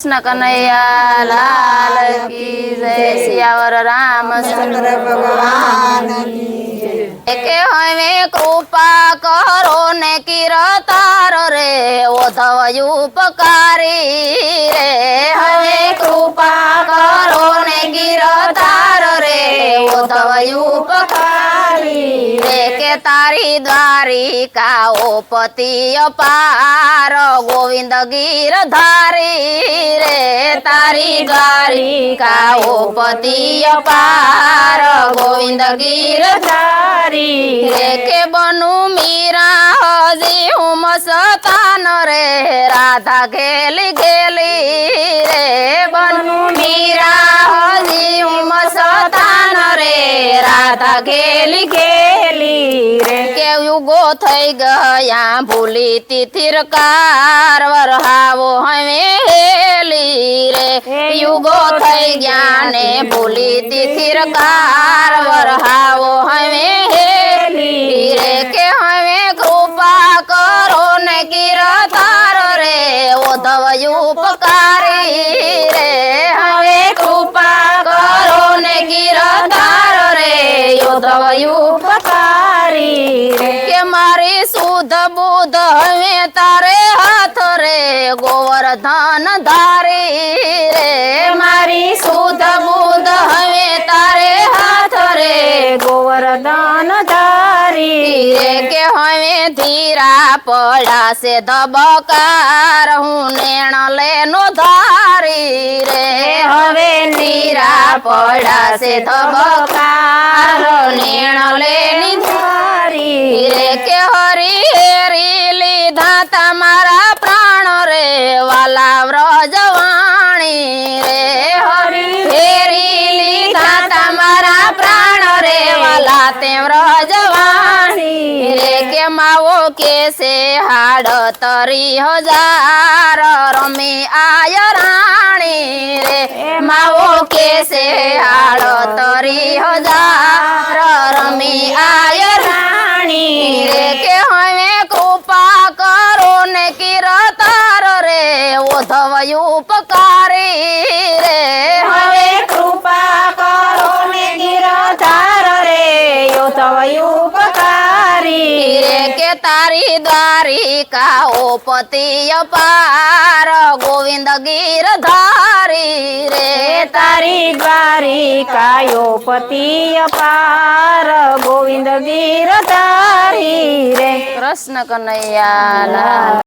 कृष्ण कन्हैया लाल की जय। सियावर रामचंद्र भगवान की जय। के हमें कृपा करो ने कीरतार रे उद्धव उपकारी रे। हमें कृपा करो ने कीरतार रे उद्धव उपकारी रे। के तारी द्वारिका ओ पति अपार गोविंद गिरधारी रे। तारी द्वारिका ओ पति अपार गोविंद गिरधारी रे। के बनु मीरा हजी मस्तान रे राधा गेली गेली रे। बनु मीरा हजी मस्तान रे राधा गेली गेली रे। के युगो થઈ ગયા ભૂલી તિથિરકાર વરહાવો હવે હેલી રે। યુગો થઈ ગયા ને ભૂલી તિથિરકાર વરહાવો હવે હેલી રે। કે હવે કૃપા કરો ને કીરતાર રે ઉદ્ધવ ઉપકારી રે। હવે કૃપા કરો ને કીરતાર રે ઉદ્ધવ ઉપકારી રે। કે મારી શુદ્ધ બુદ્ધ હવે તારે હાથ રે ગોવર્ધન ધારી રે। મારી શુદ્ધ બુદ્ધ હવે તારે હાથ રે ગોવર્ધન ધારી રે। કે હવે ધીરા પડાશે ધબકાર હું નેણ લેનો ધારી રે। હવે ધીરા પડાશે ધબકાર નેણ લેની ધારી રે। કે હરી હેરી લીધા તમારા પ્રાણ રે વાલા વ્રજવાણી રે। હરી હેરી લીધા તમારા પ્રાણ રે વાલા તે વ્રજવાણી રે। કે માવો કેસે હાડ તરી હજાર રમી આય રાણી રે। માવો કેસે હાડ તરી હજાર રમી આય રાણી રે। કે હવે કૃપા કરો ને કીરતાર રે ઉદ્ધવ ઉપકારી રે। હવે કૃપા કરો ને કીરતાર રે ઉદ્ધવ ઉપકારી રે। કે તારી દ્વારિકા ઓ પતિ અપાર ગોવિંદ ગિરધારી રે। તારી દ્વારિકા ઓ પતિ અપાર ગોવિંદ ગિરધારી રે। કૃષ્ણ કનૈયા લાલ।